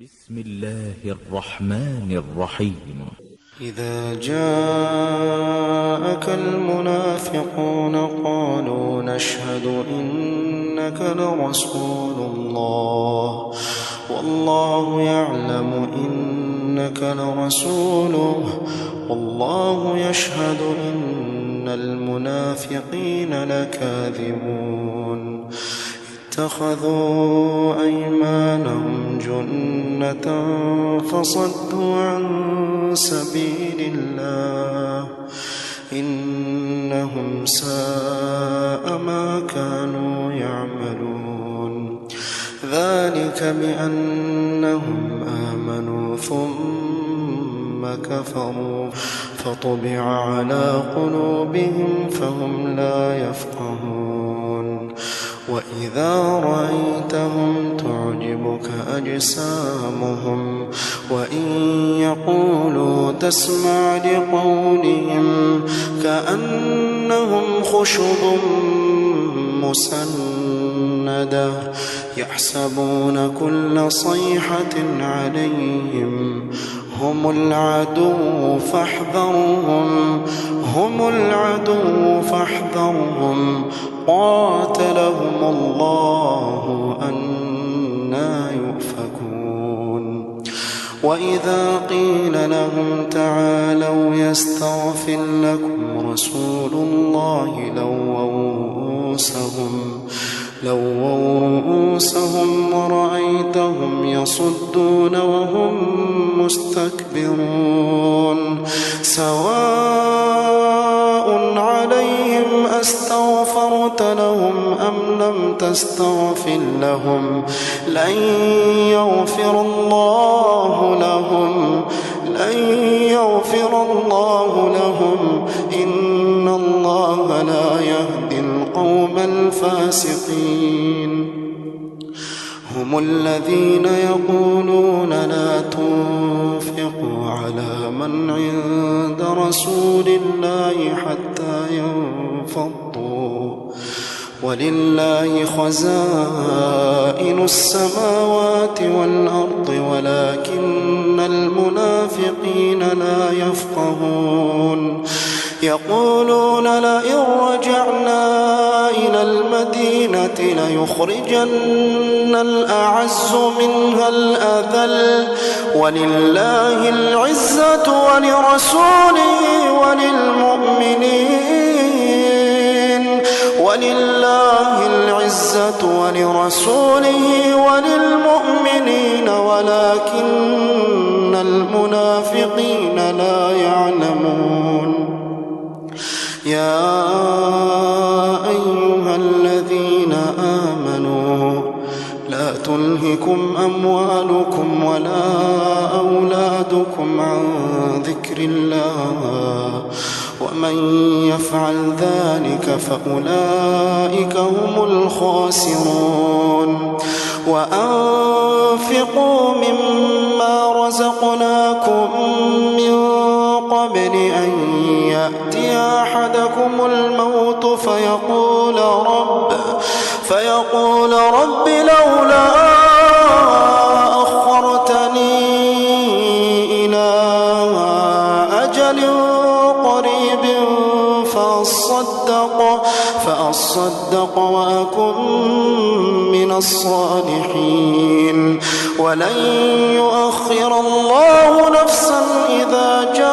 بسم الله الرحمن الرحيم. إذا جاءك المنافقون قالوا نشهد إنك لرسول الله والله يعلم إنك لرسوله والله يشهد إن المنافقين لكاذبون. اتخذوا أيمانهم جنة فصدوا عن سبيل الله إنهم ساء ما كانوا يعملون. ذلك بأنهم آمنوا ثم كفروا فطبع على قلوبهم فهم لا يفقهون. وإذا رأيتهم تعجبك أجسامهم وإن يقولوا تسمع لقولهم كأنهم خشب مسندة يحسبون كل صيحة عليهم هم العدو فاحذرهم قاتلهم الله أنى يؤفكون. وإذا قيل لهم تعالوا يستغفر لكم رسول الله لووا رؤوسهم ورأيتهم يصدون وهم مستكبرون. سواء عليهم أستغفرت لهم أم لم تستغفر لهم لن يغفر الله لهم إن الله لا يهدي القوم الفاسقين. هم الذين يقولون لا تنفقوا على من عند رسول الله حتى ينفضوا ولله خزائن السماوات والأرض ولكن المنافقين لا يفقهون. يقولون لئن رجعنا إلى المدينة ليخرجن الأعز منها الأذل ولله العزة ولرسوله وللمؤمنين ولكن المنافقين لا يعلمون. يا أيها الذين آمنوا لا تلهكم أموالكم ولا أولادكم عن ذكر الله ومن يفعل ذلك فأولئك هم الخاسرون. وأنفقوا مما رزقناكم من قبل أن يأتي أحدكم الموت فيقول رب لولا أخرتني إلى أجل قريب فأصدق وأكن من الصالحين. ولن يؤخر الله نفسا إذا جاء